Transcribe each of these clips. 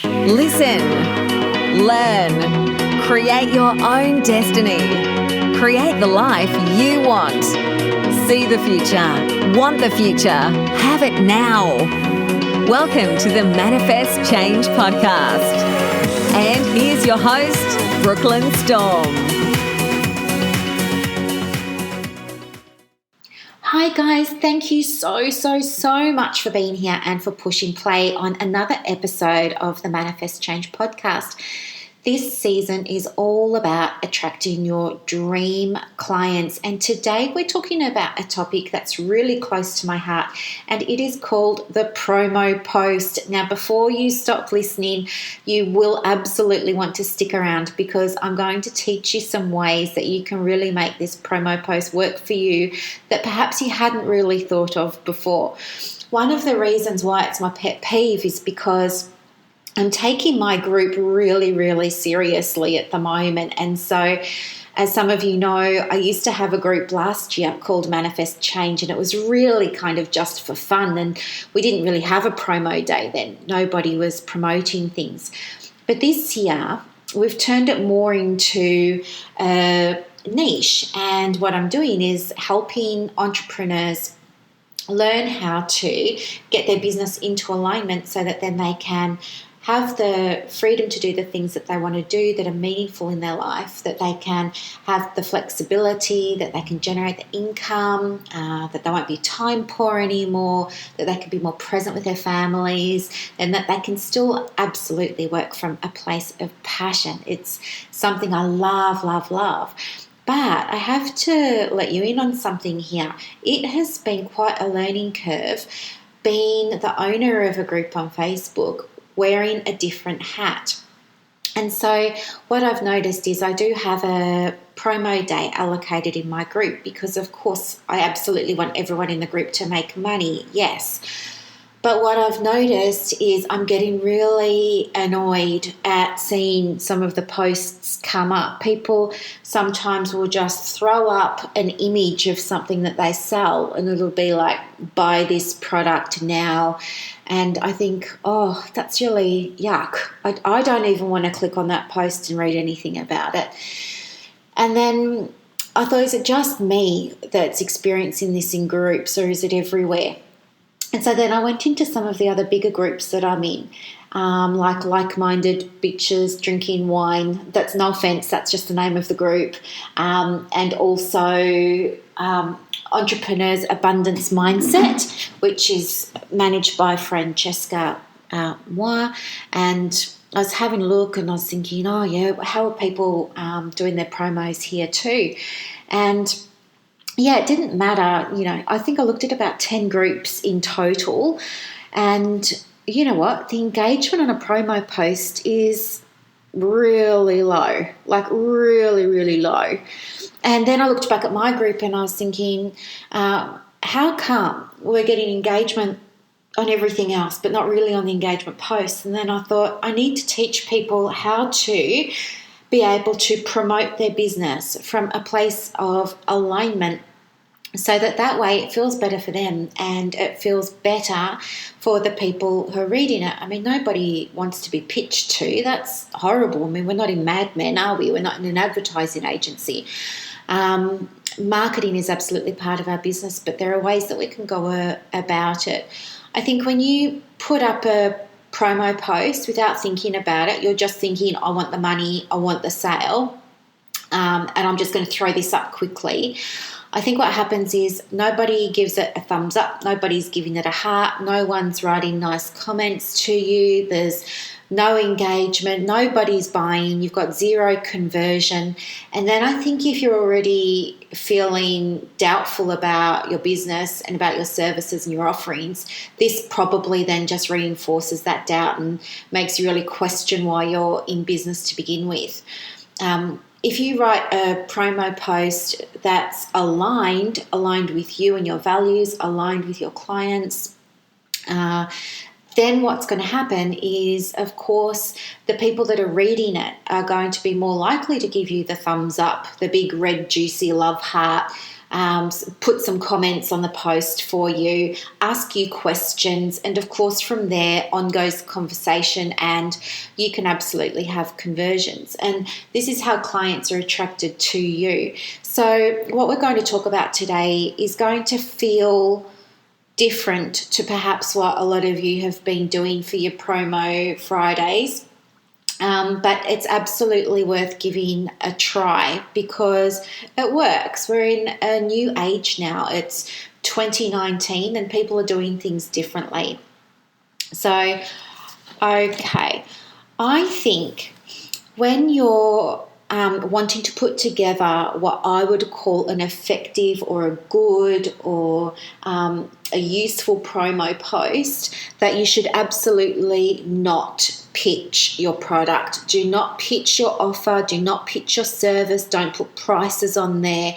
Listen, learn, create your own destiny. Create the life you want. See the future, want the future, have it now. Welcome to the Manifest Change podcast. And here's your host, Brooklyn Storme. Hi guys, thank you so much for being here and for pushing play on another episode of the Manifest Change podcast. This season is all about attracting your dream clients, and today we're talking about a topic that's really close to my heart, and it is called the promo post. Now, before you stop listening, you will absolutely want to stick around because I'm going to teach you some ways that you can really make this promo post work for you that perhaps you hadn't really thought of before. One of the reasons why it's my pet peeve is because I'm taking my group really seriously at the moment. And so, as some of you know, I used to have a group last year called Manifest Change, and it was really kind of just for fun. And we didn't really have a promo day then. Nobody was promoting things. But this year, we've turned it more into a niche. And what I'm doing is helping entrepreneurs learn how to get their business into alignment so that then they can have the freedom to do the things that they want to do that are meaningful in their life, that they can have the flexibility, that they can generate the income, that they won't be time poor anymore, that they can be more present with their families, and that they can still absolutely work from a place of passion. It's something I love. But I have to let you in on something here. It has been quite a learning curve being the owner of a group on Facebook, wearing a different hat. And so what I've noticed is I do have a promo day allocated in my group because, of course, I absolutely want everyone in the group to make money, yes. But what I've noticed is I'm getting really annoyed at seeing some of the posts come up. People sometimes will just throw up an image of something that they sell and it'll be like, buy this product now. And I think, oh, that's really yuck. I don't even want to click on that post and read anything about it. And then I thought, is it just me that's experiencing this in groups or is it everywhere? And so then I went into some of the other bigger groups that I'm in, like-minded bitches drinking wine. That's no offense, that's just the name of the group. And also Entrepreneurs Abundance Mindset, which is managed by Francesca Moi. And I was having a look and I was thinking, oh yeah, how are people doing their promos here too? And yeah, it didn't matter. You know, I think I looked at about 10 groups in total. And you know what? The engagement on a promo post is really low, like really low. And then I looked back at my group and I was thinking, how come we're getting engagement on everything else, but not really on the engagement posts? And then I thought, I need to teach people how to be able to promote their business from a place of alignment so that way it feels better for them and it feels better for the people who are reading it. I mean, nobody wants to be pitched to. That's horrible. I mean, we're not in Mad Men, are we? We're not in an advertising agency. Marketing is absolutely part of our business, but there are ways that we can go about it. I think when you put up a promo post without thinking about it, you're just thinking, I want the money, I want the sale, and I'm just going to throw this up quickly. I think what happens is nobody gives it a thumbs up, nobody's giving it a heart, no one's writing nice comments to you, there's no engagement, nobody's buying, you've got zero conversion. And then I think if you're already feeling doubtful about your business and about your services and your offerings, this probably then just reinforces that doubt and makes you really question why you're in business to begin with. If you write a promo post that's aligned with you and your values, aligned with your clients, then what's going to happen is, of course, the people that are reading it are going to be more likely to give you the thumbs up, the big red juicy love heart, put some comments on the post for you, ask you questions, and of course from there on goes the conversation, and you can absolutely have conversions. And this is how clients are attracted to you. So what we're going to talk about today is going to feel different to perhaps what a lot of you have been doing for your promo Fridays. But it's absolutely worth giving a try because it works. We're in a new age now. It's 2019 and people are doing things differently. So, okay, I think when you're wanting to put together what I would call an effective or a good or a useful promo post, that you should absolutely not pitch your product. Do not pitch your offer. Do not pitch your service. Don't put prices on there.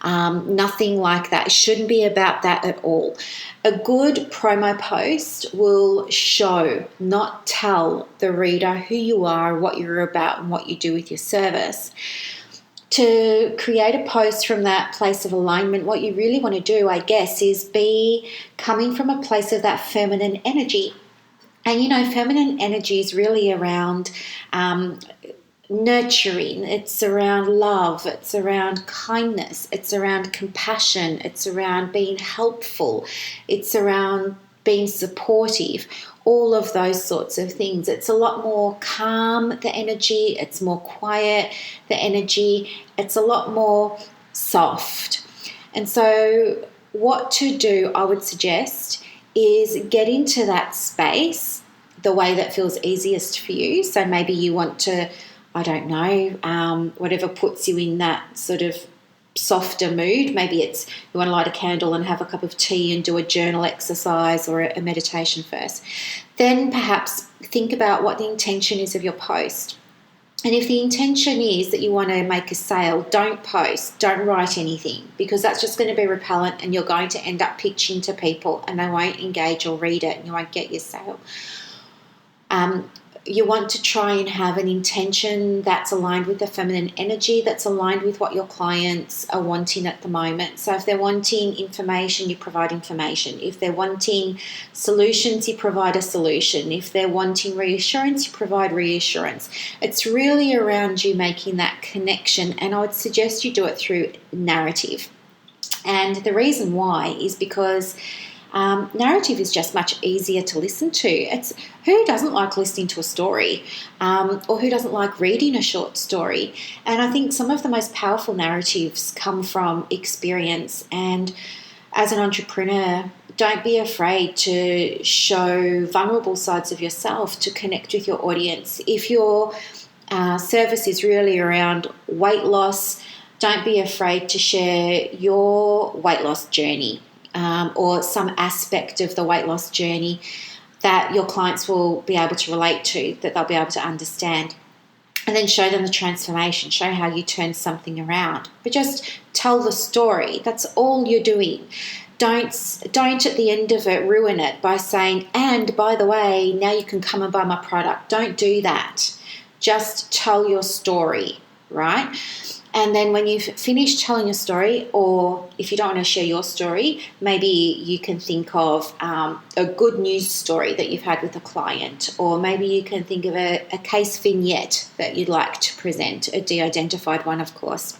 Nothing like that. It shouldn't be about that at all. A good promo post will show, not tell the reader who you are, what you're about, and what you do with your service. To create a post from that place of alignment, what you really want to do, I guess, is be coming from a place of that feminine energy. And, feminine energy is really around nurturing. It's around love. It's around kindness. It's around compassion. It's around being helpful. It's around being supportive. All of those sorts of things. It's a lot more calm, the energy. It's more quiet, the energy. It's a lot more soft. And so what to do, I would suggest, is get into that space the way that feels easiest for you. So maybe you want to, I don't know, whatever puts you in that sort of softer mood. Maybe it's you want to light a candle and have a cup of tea and do a journal exercise or a meditation first. Then perhaps think about what the intention is of your post. And if the intention is that you want to make a sale, don't post, don't write anything, because that's just going to be repellent and you're going to end up pitching to people and they won't engage or read it and you won't get your sale. You want to try and have an intention that's aligned with the feminine energy, that's aligned with what your clients are wanting at the moment. So if they're wanting information, you provide information. If they're wanting solutions, you provide a solution. If they're wanting reassurance, you provide reassurance. It's really around you making that connection, and I would suggest you do it through narrative. And the reason why is because narrative is just much easier to listen to. It's who doesn't like listening to a story, or who doesn't like reading a short story? And I think some of the most powerful narratives come from experience. And as an entrepreneur, don't be afraid to show vulnerable sides of yourself to connect with your audience. If your service is really around weight loss, don't be afraid to share your weight loss journey. Or some aspect of the weight loss journey that your clients will be able to relate to, that they'll be able to understand. And then show them the transformation, show how you turn something around. But just tell the story. That's all you're doing. Don't at the end of it ruin it by saying, and by the way, now you can come and buy my product. Don't do that. Just tell your story, right? And then when you've finished telling your story, or if you don't want to share your story, maybe you can think of a good news story that you've had with a client, or maybe you can think of a case vignette that you'd like to present, a de-identified one, of course.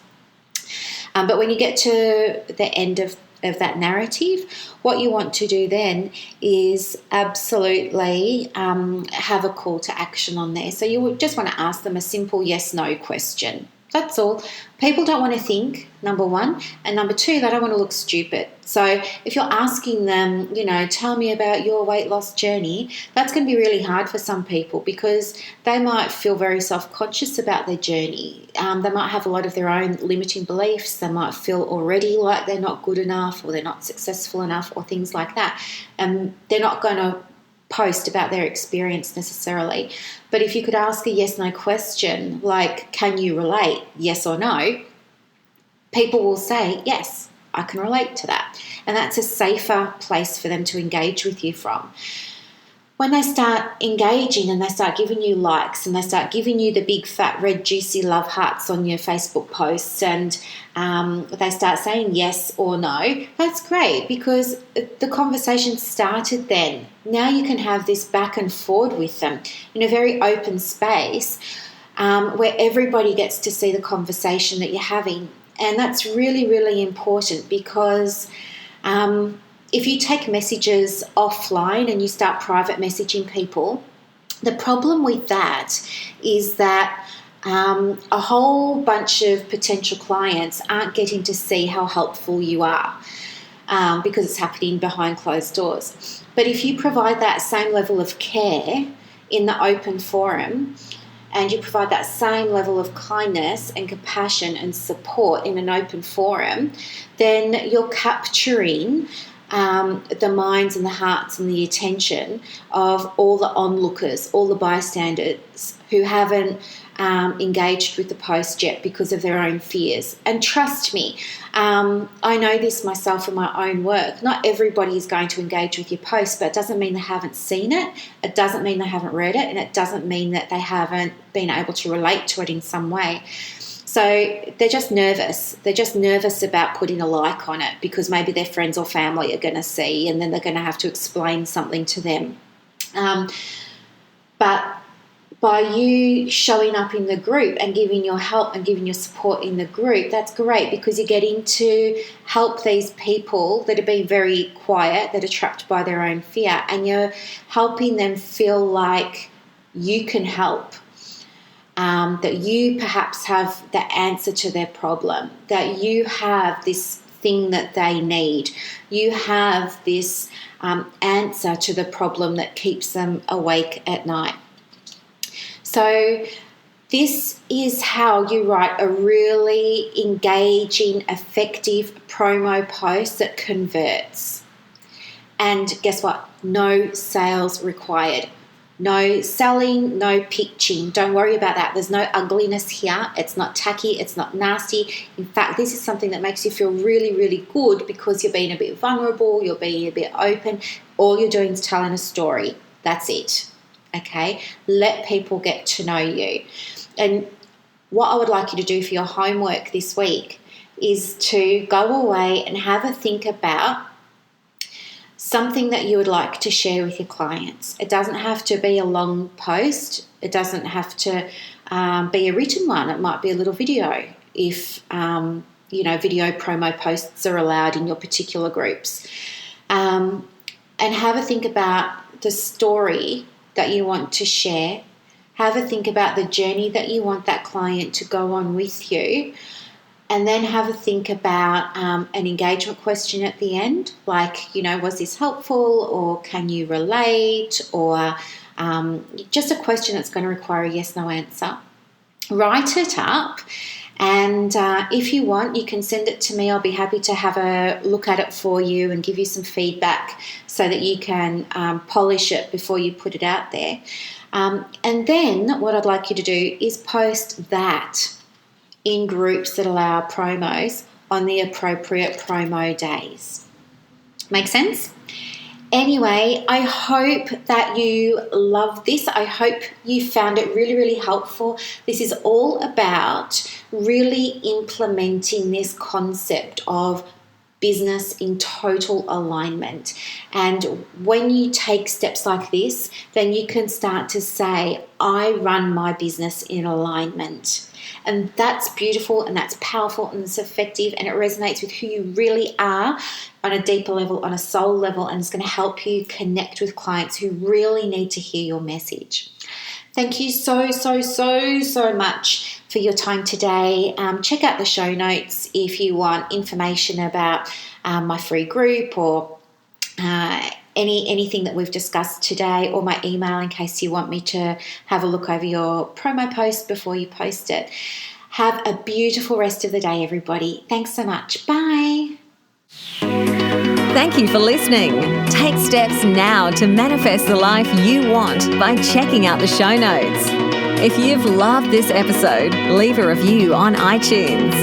But when you get to the end of that narrative, what you want to do then is absolutely have a call to action on there. So you would just want to ask them a simple yes-no question. That's all. People don't want to think, number one. And number two, they don't want to look stupid. So if you're asking them, tell me about your weight loss journey, that's going to be really hard for some people because they might feel very self-conscious about their journey. They might have a lot of their own limiting beliefs. They might feel already like they're not good enough or they're not successful enough or things like that. And they're not going to post about their experience necessarily. But if you could ask a yes-no question, like, can you relate, yes or no, people will say, yes, I can relate to that. And that's a safer place for them to engage with you from. when they start engaging and they start giving you likes and they start giving you the big fat red juicy love hearts on your Facebook posts and they start saying yes or no, that's great, because the conversation started then. Now you can have this back and forward with them in a very open space where everybody gets to see the conversation that you're having. And that's really, really important, because if you take messages offline and you start private messaging people, the problem with that is that a whole bunch of potential clients aren't getting to see how helpful you are because it's happening behind closed doors. But if you provide that same level of care in the open forum, and you provide that same level of kindness and compassion and support in an open forum, then you're capturing the minds and the hearts and the attention of all the onlookers, all the bystanders who haven't engaged with the post yet because of their own fears. And trust me, I know this myself in my own work. Not everybody is going to engage with your post, but it doesn't mean they haven't seen it. It doesn't mean they haven't read it, and it doesn't mean that they haven't been able to relate to it in some way. So they're just nervous. They're just nervous about putting a like on it because maybe their friends or family are going to see, and then they're going to have to explain something to them. But by you showing up in the group and giving your help and giving your support in the group, that's great, because you're getting to help these people that are being very quiet, that are trapped by their own fear, and you're helping them feel like you can help. That you perhaps have the answer to their problem, that you have this thing that they need, you have this answer to the problem that keeps them awake at night. So this is how you write a really engaging, effective promo post that converts. And guess what? No sales required. No selling, no pitching. Don't worry about that. There's no ugliness here. It's not tacky. It's not nasty. In fact, this is something that makes you feel really, really good, because you're being a bit vulnerable. You're being a bit open. All you're doing is telling a story. That's it. Okay? Let people get to know you. And what I would like you to do for your homework this week is to go away and have a think about something that you would like to share with your clients. It doesn't have to be a long post. It doesn't have to be a written one. It might be a little video if, video promo posts are allowed in your particular groups. And have a think about the story that you want to share. Have a think about the journey that you want that client to go on with you. And then have a think about an engagement question at the end, like, was this helpful, or can you relate, or just a question that's going to require a yes/no answer. Write it up, and if you want, you can send it to me. I'll be happy to have a look at it for you and give you some feedback so that you can polish it before you put it out there. And then what I'd like you to do is post that in groups that allow promos on the appropriate promo days. Make sense? Anyway, I hope that you love this. I hope you found it really, really helpful. This is all about really implementing this concept of business in total alignment. And when you take steps like this, then you can start to say, I run my business in alignment. And that's beautiful, and that's powerful, and it's effective, and it resonates with who you really are on a deeper level, on a soul level, and it's going to help you connect with clients who really need to hear your message. Thank you so much for your time today. Check out the show notes if you want information about my free group, or anything that we've discussed today, or my email in case you want me to have a look over your promo post before you post it. Have a beautiful rest of the day, everybody. Thanks so much. Bye. Thank you for listening. Take steps now to manifest the life you want by checking out the show notes. If you've loved this episode, leave a review on iTunes.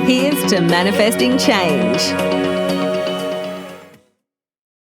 Here's to manifesting change.